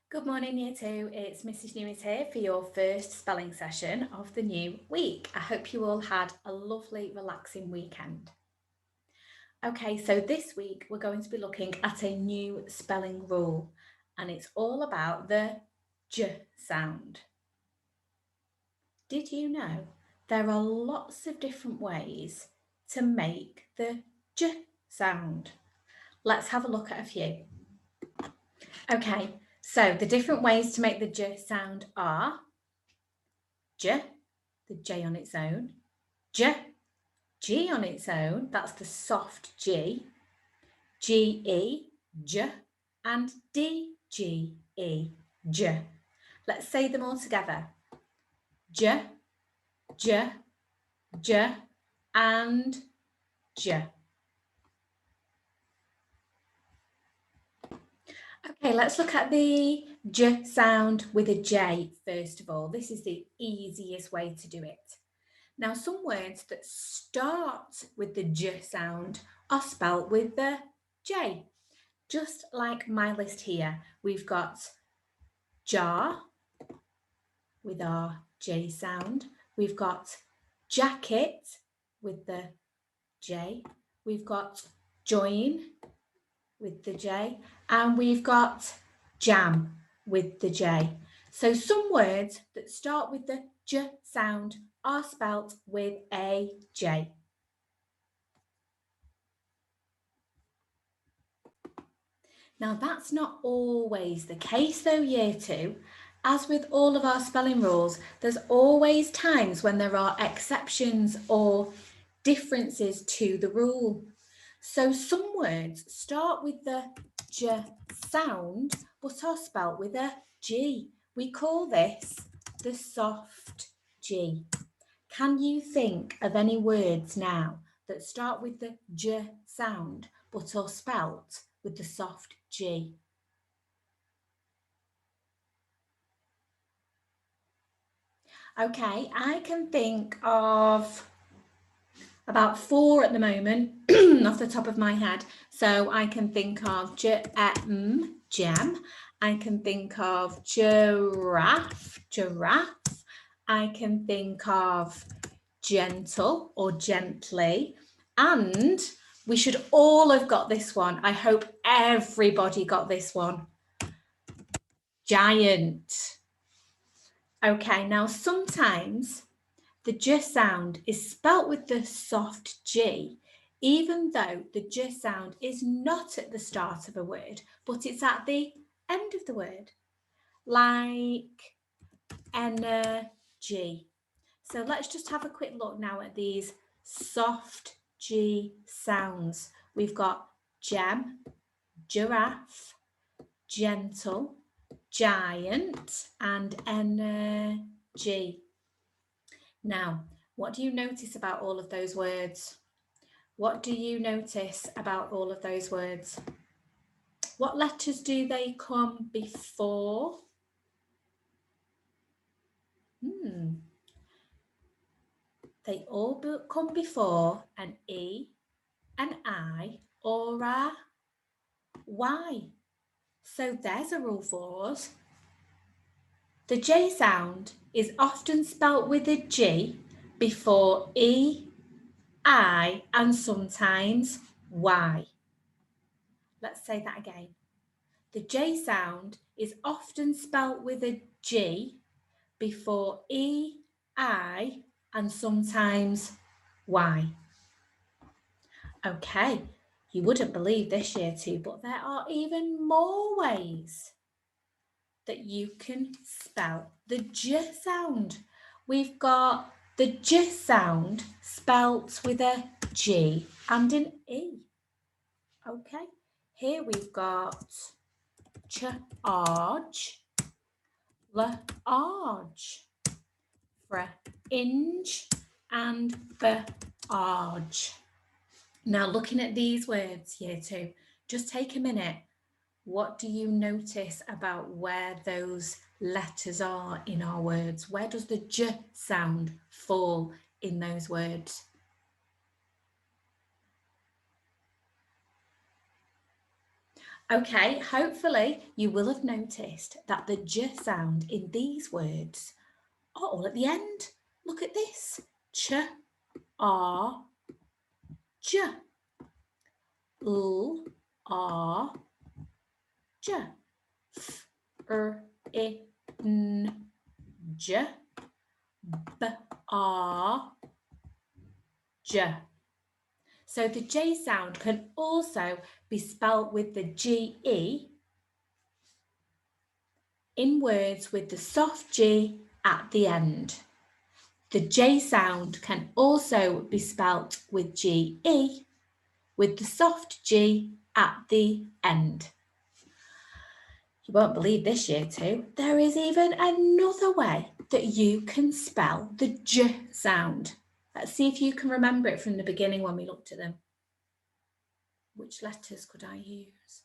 Good morning, Year 2. It's Mrs. Newis here for your first spelling session of the new week. I hope you all had a lovely, relaxing weekend. Okay, so this week we're going to be looking at a new spelling rule, and it's all about the J sound. Did you know there are lots of different ways to make the J sound? Let's have a look at a few. Okay, so the different ways to make the J sound are J, the J on its own, J, G on its own, that's the soft G, G-E, J, and D-G-E, J. Let's say them all together. J, J, J, and J. Okay, let's look at the J sound with a J first of all. This is the easiest way to do it. Now, some words that start with the J sound are spelt with the J. Just like my list here, we've got jar with our J sound. We've got jacket with the J. We've got join with the J. And we've got jam with the J. So some words that start with the J sound are spelt with a J. Now that's not always the case though, Year 2. As with all of our spelling rules, there's always times when there are exceptions or differences to the rule. So some words start with the J sound but are spelt with a G. We call this the soft G. Can you think of any words now that start with the J sound but are spelt with the soft G? Okay, I can think of about 4 at the moment off the top of my head. So I can think of gem. I can think of giraffe. I can think of gentle or gently. And we should all have got this one. I hope everybody got this one. Giant. Okay, now sometimes the J sound is spelt with the soft G, even though the J sound is not at the start of a word, but it's at the end of the word, like energy. So let's just have a quick look now at these soft G sounds. We've got gem, giraffe, gentle, giant, and energy. Now, what do you notice about all of those words? What do you notice about all of those words? What letters do they come before? They all come before an E, an I, or a Y. So there's a rule for us. The J sound is often spelt with a G before E, I, and sometimes Y. Let's say that again. The J sound is often spelt with a G before E, I, and sometimes Y. Okay, you wouldn't believe this, Year 2, but there are even more ways that you can spell the J sound. We've got the J sound spelt with a G and an E. Okay, here we've got charge, large, inch, and barge. Now, looking at these words, Year 2, just take a minute. What do you notice about where those letters are in our words? Where does the J sound fall in those words? Okay, hopefully you will have noticed that the j sound in these words are all at the end. Look at this. Ch, r, j. L, r, j. F, I, n, j. B, r, j. So the J sound can also be spelt with the GE in words with the soft G at the end. The J sound can also be spelt with GE with the soft G at the end. You won't believe this, year two, there is even another way that you can spell the J sound. Let's see if you can remember it from the beginning when we looked at them. Which letters could I use?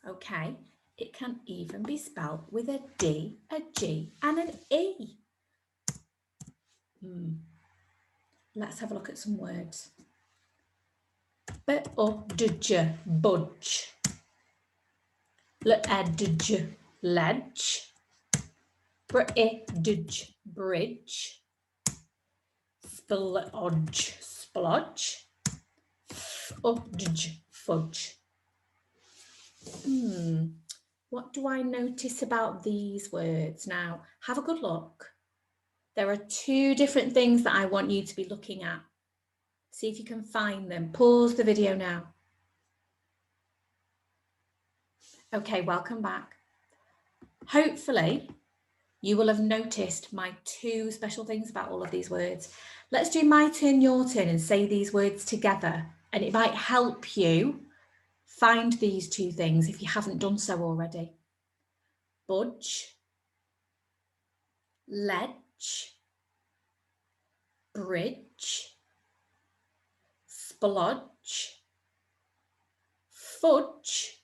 Okay, it can even be spelled with a D, a G and an E. Let's have a look at some words. B-U-D-J, budge. L-E-D-J, ledge. Br-I-D-J, bridge. Splodge, splodge. F-U-D-J, fudge. What do I notice about these words? Now, have a good look. There are two different things that I want you to be looking at. See if you can find them. Pause the video now. Okay, welcome back. Hopefully, you will have noticed my two special things about all of these words. Let's do my turn, your turn, and say these words together. And it might help you find these two things if you haven't done so already. Budge, ledge, bridge, splodge, fudge.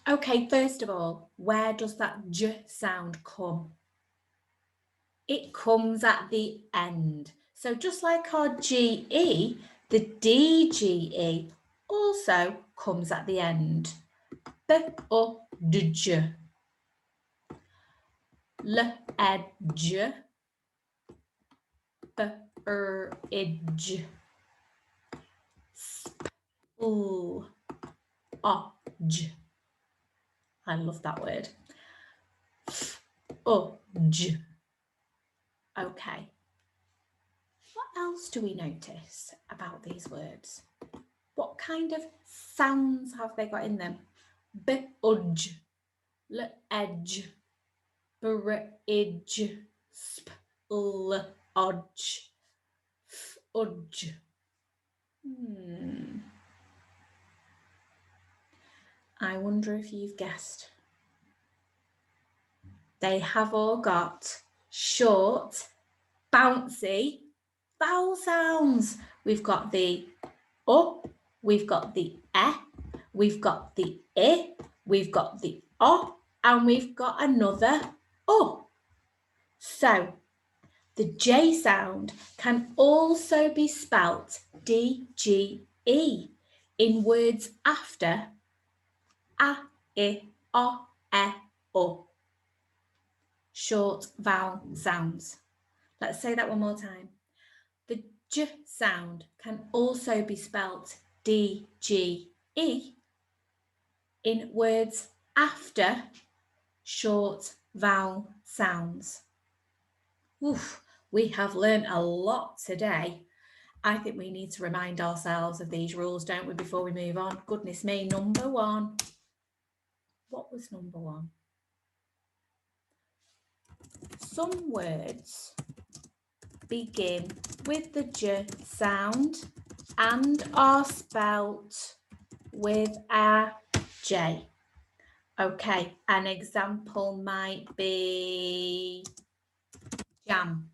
Okay, first of all, where does that j sound come? It comes at the end. So just like our GE, the DGE also comes at the end. B-U-D-J, L-E-D-J, B-R-I-D-J, Sp-L-O-J. I love that word. F-U-J. Okay. What else do we notice about these words? What kind of sounds have they got in them? B-U-J, L-E-D-J, B-R-I-D-J, Sp-L-O-J, F-U-J. I wonder if you've guessed. They have all got short, bouncy vowel sounds. We've got the U, we've got the E, we've got the I, we've got the O, and we've got another U. So the J sound can also be spelt D-G-E in words after A, I, O, E, U. Short vowel sounds. Let's say that one more time. The J sound can also be spelt D-G-E in words after short vowel sounds. Oof, we have learned a lot today. I think we need to remind ourselves of these rules, don't we, before we move on? Goodness me, number one. What was number one? Some words begin with the J sound and are spelt with a J. Okay, an example might be jam.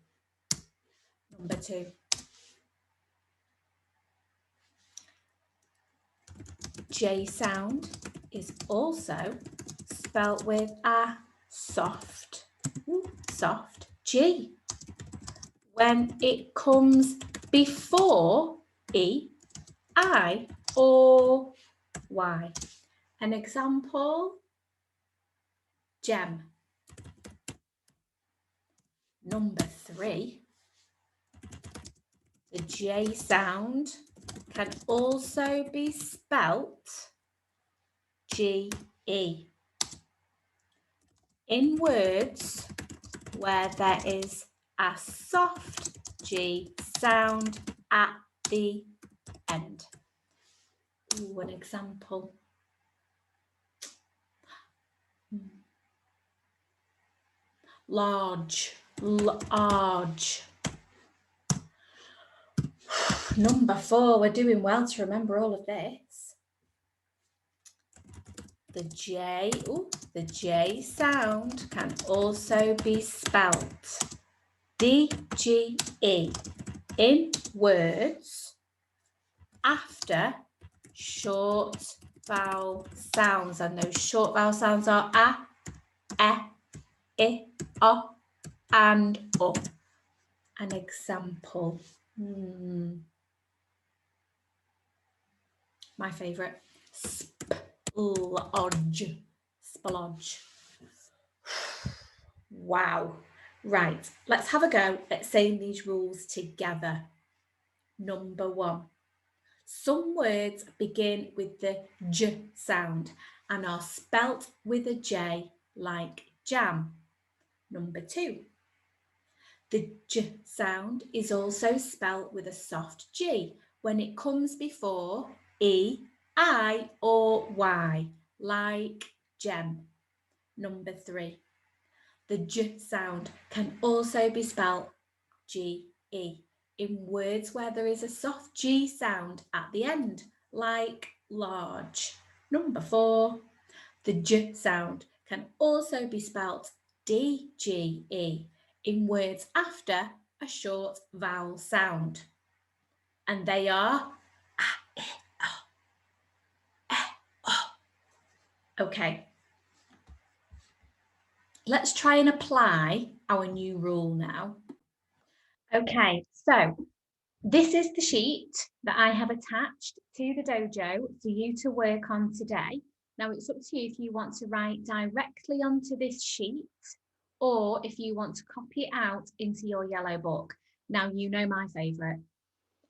Number two. J sound is also spelt with a soft G. When it comes before E, I, or Y. An example, gem. Number 3, the J sound can also be spelt G-E. In words where there is a soft G sound at the end. Ooh, an example. Large, large. Number 4, we're doing well to remember all of this. The J sound can also be spelt D-G-E in words after short vowel sounds, and those short vowel sounds are a, e, I, and o. An example. My favourite. Splodge. Splodge. Wow. Right, let's have a go at saying these rules together. Number 1. Some words begin with the J sound and are spelt with a J, like jam. Number 2. The J sound is also spelt with a soft G when it comes before E, I, or Y, like gem. Number 3. The J sound can also be spelt G-E in words where there is a soft G sound at the end, like large. Number 4. The J sound can also be spelt D-G-E in words after a short vowel sound. And they are a, e, o. Okay. Let's try and apply our new rule now. Okay, so this is the sheet that I have attached to the dojo for you to work on today. Now it's up to you if you want to write directly onto this sheet or if you want to copy it out into your yellow book. Now you know my favourite.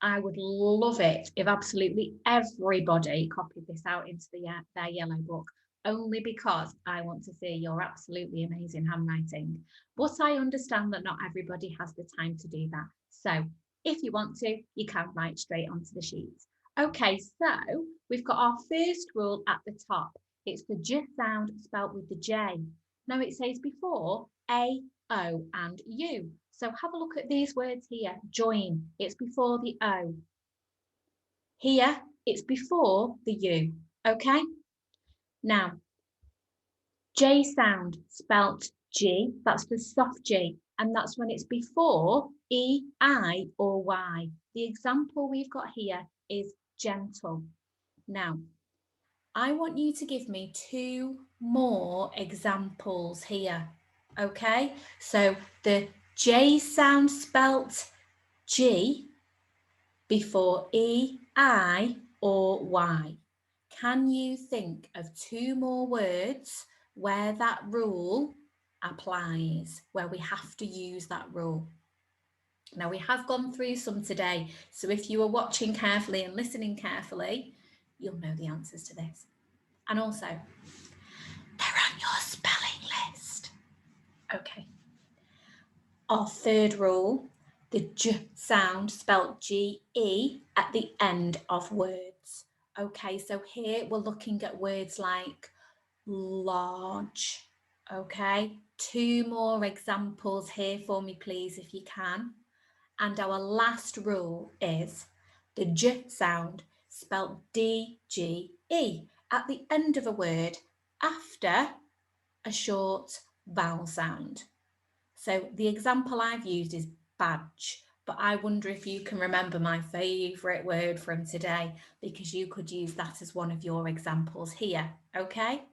I would love it if absolutely everybody copied this out into their yellow book, only because I want to see your absolutely amazing handwriting. But I understand that not everybody has the time to do that. So if you want to, you can write straight onto the sheet. Okay, so we've got our first rule at the top. It's the J sound spelt with the J. Now it says before A, O and U. So have a look at these words here. Join, it's before the O. Here, it's before the U, okay? Now, J sound spelt G, that's the soft G, and that's when it's before E, I or Y. The example we've got here is gentle. Now, I want you to give me 2 more examples here, okay? So the J sound spelt G before E, I or Y. Can you think of 2 more words where that rule applies, where we have to use that rule? Now we have gone through some today, so if you are watching carefully and listening carefully, you'll know the answers to this. And also, they're on your spelling list. Okay. Our third rule, the J sound spelt G-E at the end of words. Okay, so here we're looking at words like large. Okay, 2 more examples here for me, please, if you can. And our last rule is the J sound spelt D-G-E at the end of a word after a short vowel sound. So the example I've used is badge, but I wonder if you can remember my favourite word from today, because you could use that as one of your examples here, okay?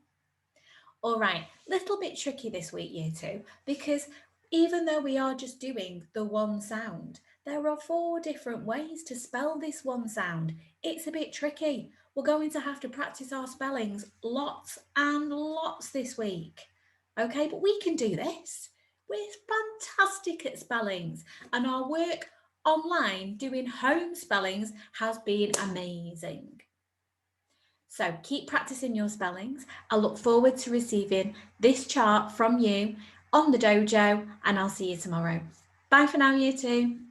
All right, little bit tricky this week, year 2, because even though we are just doing the one sound, There are 4 different ways to spell this one sound. It's a bit tricky. We're going to have to practice our spellings lots and lots this week. Okay, but we can do this. We're fantastic at spellings, and our work online doing home spellings has been amazing. So keep practicing your spellings. I look forward to receiving this chart from you on the dojo, and I'll see you tomorrow. Bye for now, you two.